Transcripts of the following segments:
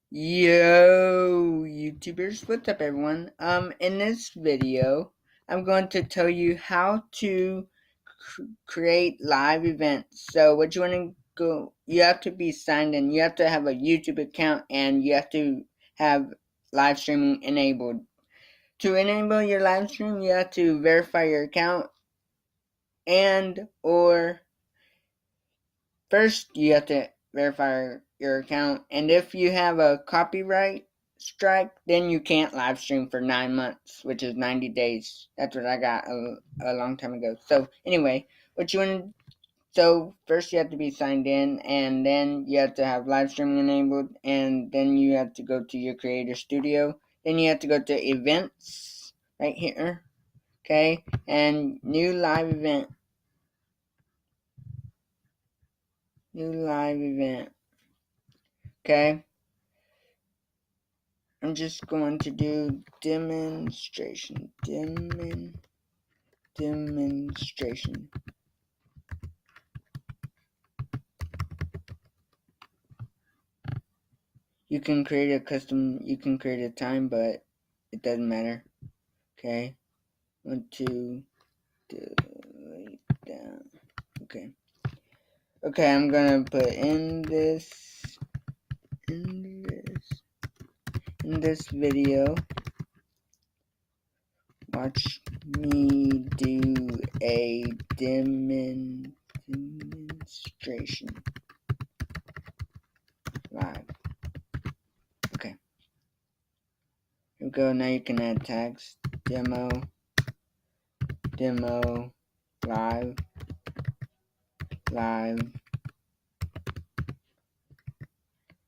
Yo, YouTubers, what's up, everyone? In this video, I'm going to tell you how to create live events. So, what you want to go, you have to be signed in. You have to have a YouTube account, and you have to have live streaming enabled. To enable your live stream, you have to verify your account, and or first, you have to verify your account, and if you have a copyright strike, then you can't live stream for 9 months, which is 90 days. That's what I got a long time ago. So, anyway, what you want to so first you have to be signed in, and then you have to have live streaming enabled, and then you have to go to your creator studio. Then you have to go to events right here, okay, and new live event. Okay. I'm just going to do demonstration. Demonstration. You can create a time, but it doesn't matter. Okay. 1, 2, delete down. Okay. Okay, I'm gonna put in this video. Watch me do a demonstration live. Okay. Here we go. Now you can add tags. Demo, live.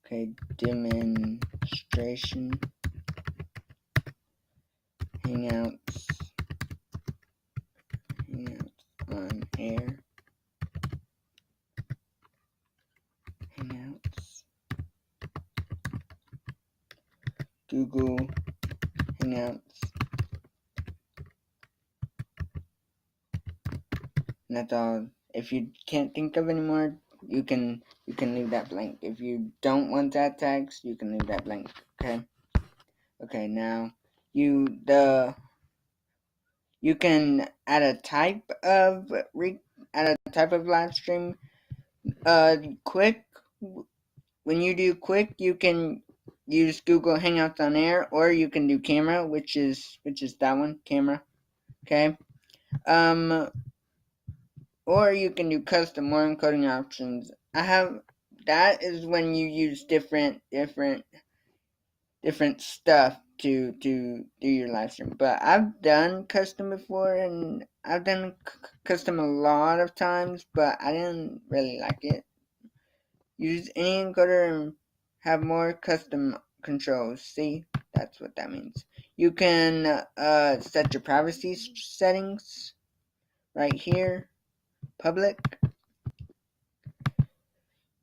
Okay, demonstration, Hangouts on air, Hangouts, Google Hangouts, and that's all. If you can't think of any more, you can leave that blank. If you don't want that tags, you can leave that blank. Okay, now you can add a type of live stream. Quick. When you do quick, you can use Google Hangouts on air, or you can do camera, which is that one, camera. Okay. Or you can do custom or encoding options. That is when you use different stuff to do your live stream. But I've done custom before, and I've done custom a lot of times, but I didn't really like it. Use any encoder and have more custom controls. See, that's what that means. You can set your privacy settings right here. Public.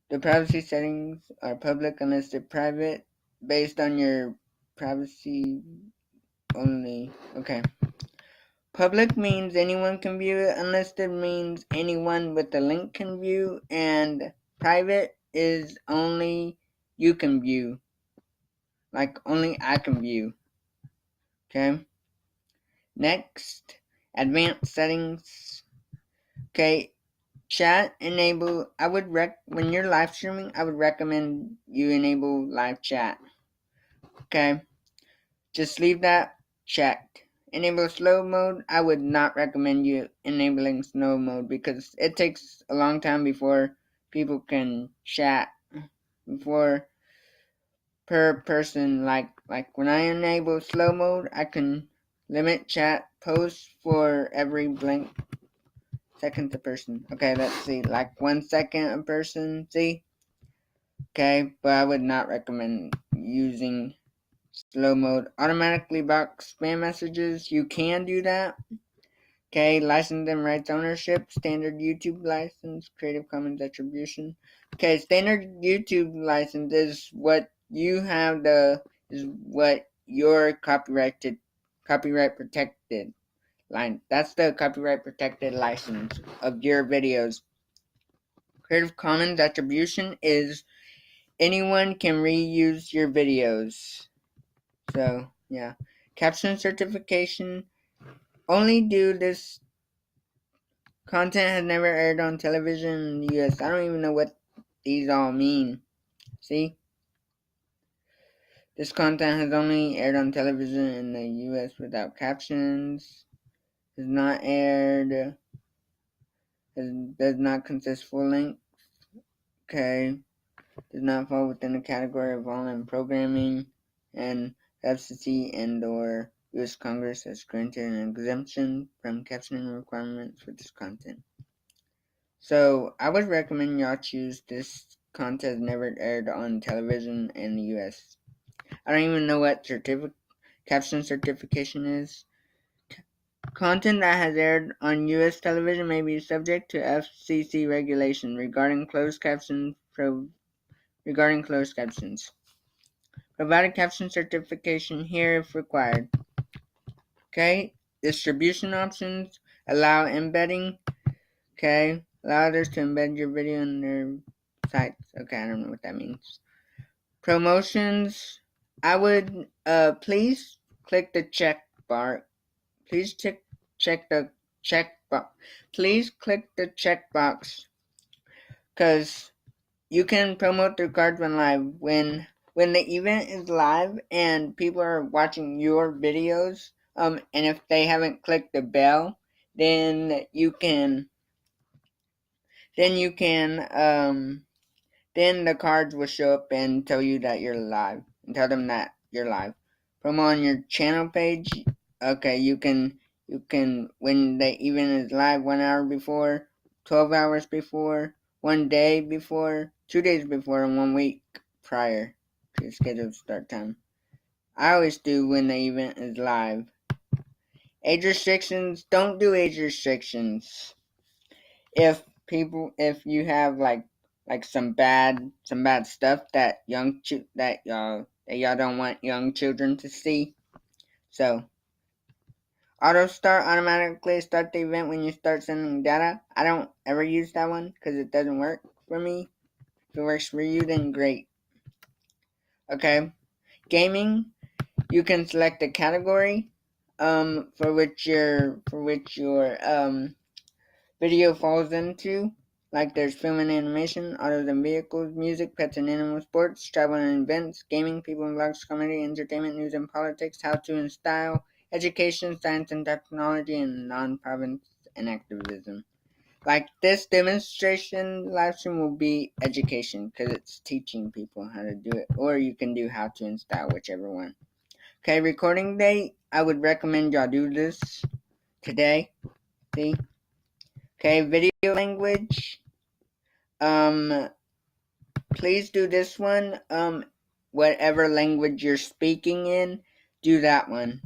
The privacy settings are public unless they're private, based on your privacy only. Okay. Public means anyone can view it. Unlisted means anyone with a link can view. And private is only you can view. Like only I can view. Okay. Next, advanced settings. Okay. Chat enable. When you're live streaming, I would recommend you enable live chat. Okay. Just leave that checked. Enable slow mode. I would not recommend you enabling slow mode because it takes a long time before people can chat per person. Like when I enable slow mode, I can limit chat posts for every blank second a person. Okay, let's see, like 1 second a person. See? Okay, but I would not recommend using slow mode. Automatically block spam messages. You can do that. Okay, license and rights ownership. Standard YouTube license. Creative Commons attribution. Okay, standard YouTube license is what you have is what your copyright protected line. That's the copyright protected license of your videos. Creative Commons attribution is anyone can reuse your videos. So, yeah. Caption certification. Only do this content has never aired on television in the US. I don't even know what these all mean. See? This content has only aired on television in the US without captions. Has not aired. Does not consist full length. Okay. Does not fall within the category of online programming. And FCC and/or U.S. Congress has granted an exemption from captioning requirements for this content. So I would recommend y'all choose this content never aired on television in the U.S. I don't even know what caption certification is. Content that has aired on U.S. television may be subject to FCC regulation regarding closed captions. Provide a caption certification here if required. Okay, distribution options, allow embedding. Okay, allow others to embed your video in their sites. Okay, I don't know what that means. Promotions, I would please click the check bar. Please check the check box. Please click the check box, because you can promote their cards when live. When the event is live and people are watching your videos, and if they haven't clicked the bell, then you can then the cards will show up and tell you that you're live, and tell them that you're live. From on your channel page, okay, you can when the event is live 1 hour before, 12 hours before, 1 day before, 2 days before, and 1 week prior to the scheduled start time. I always do when the event is live. Age restrictions, don't do age restrictions. If you have like some bad stuff that y'all don't want young children to see. So automatically start the event when you start sending data. I don't ever use that one because it doesn't work for me. If it works for you, then great. Okay, gaming. You can select a category for which your video falls into. Like there's film and animation, autos and vehicles, music, pets and animal, sports, travel and events, gaming, people and vlogs, comedy, entertainment, news and politics, how-to and style, education, science and technology, and non-province and activism. Like this demonstration live stream will be education because it's teaching people how to do it, or you can do how to and style, whichever one. Okay, recording date. I would recommend y'all do this today. See? Okay, video language. Please do this one. Whatever language you're speaking in, do that one.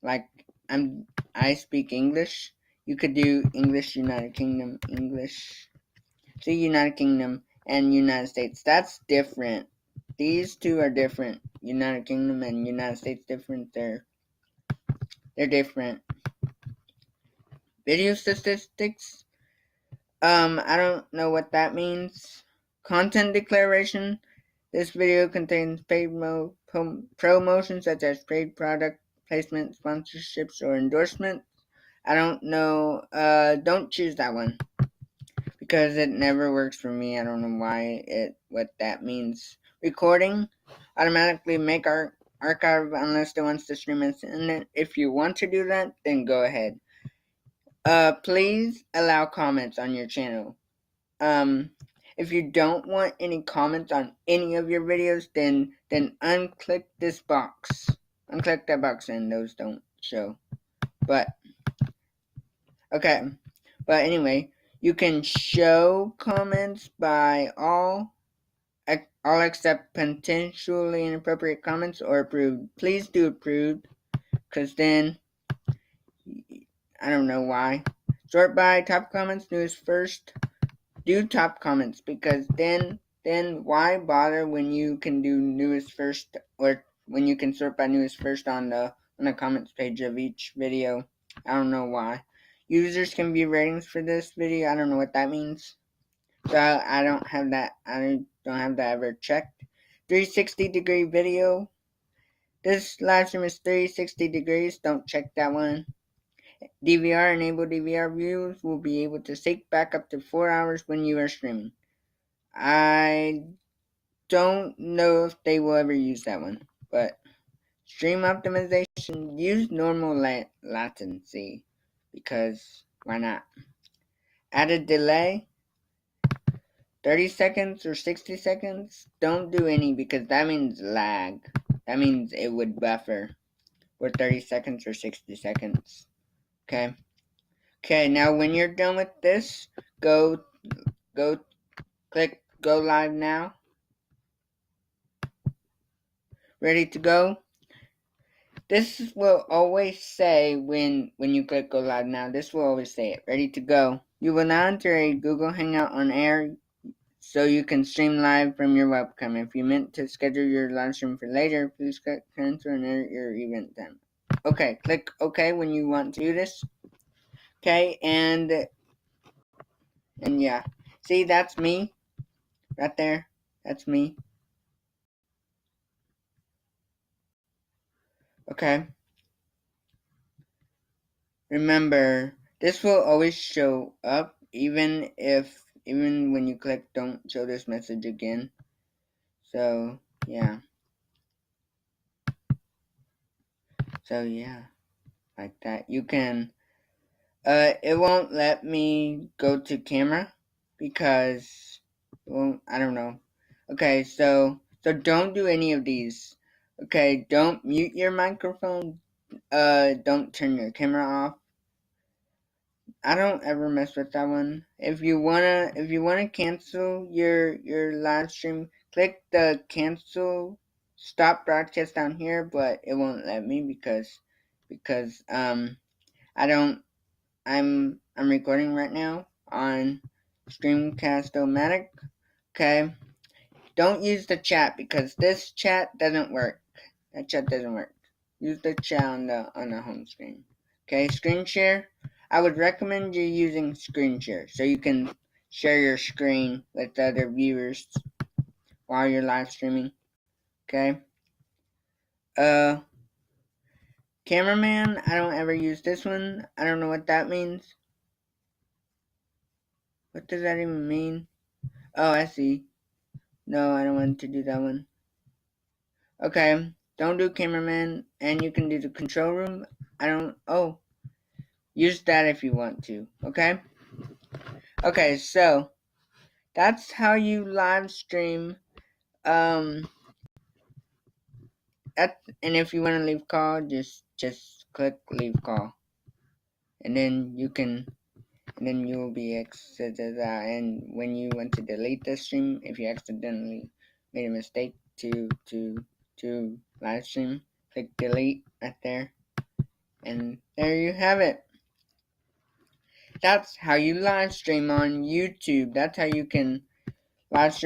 Like I speak English. You could do English, United Kingdom, English. See, United Kingdom and United States. That's different. These two are different. United Kingdom and United States different. They're different. Video statistics. I don't know what that means. Content declaration. This video contains paid promotions such as paid product placement, sponsorships, or endorsements. I don't know. Don't choose that one because it never works for me. I don't know what that means. Recording. Automatically make archive unless it wants to stream it. And if you want to do that, then go ahead. Please allow comments on your channel. If you don't want any comments on any of your videos, then unclick this box. Unclick that box and those don't show. But okay. But anyway, you can show comments by all except potentially inappropriate comments or approved. Please do approved, because then I don't know why. Sort by top comments, newest first. Do top comments, because then why bother when you can do newest first, or when you can sort by newest first on the comments page of each video. I don't know why. Users can view ratings for this video. I don't know what that means. So I don't have that. I don't have that ever checked. 360-degree video. This live stream is 360 degrees. Don't check that one. DVR, enable DVR views will be able to sync back up to 4 hours when you are streaming. I don't know if they will ever use that one, but stream optimization, use normal latency, because why not? Added delay, 30 seconds or 60 seconds, don't do any, because that means lag. That means it would buffer for 30 seconds or 60 seconds. Okay, now when you're done with this, go click go live now. Ready to go? This will always say when you click go live now, this will always say it. Ready to go. You will now enter a Google Hangout on air so you can stream live from your webcam. If you meant to schedule your live stream for later, please click cancel and edit your event time. Okay, click OK when you want to do this. Okay, and yeah. See, that's me. Right there. That's me. Okay. Remember, this will always show up even when you click don't show this message again. So yeah, like that. You can it won't let me go to camera because, well, I don't know. Okay, so don't do any of these. Okay, don't mute your microphone, don't turn your camera off. I don't ever mess with that one. If you wanna cancel your live stream, click the cancel stop broadcast down here, but it won't let me because I don't I'm recording right now on Streamcast-O-Matic. Okay. Don't use the chat because this chat doesn't work. That chat doesn't work. Use the chat on the home screen. Okay, screen share. I would recommend you using screen share so you can share your screen with other viewers while you're live streaming. Okay. Cameraman, I don't ever use this one. I don't know what that means. What does that even mean? Oh, I see. No, I don't want to do that one. Okay, don't do cameraman, and you can do the control room. Use that if you want to, okay? Okay, so that's how you live stream. And if you want to leave call, just click leave call, and then you'll be exited out. And when you want to delete the stream, if you accidentally made a mistake to live stream, click delete right there, and there you have it. That's how you live stream on YouTube. That's how you can live stream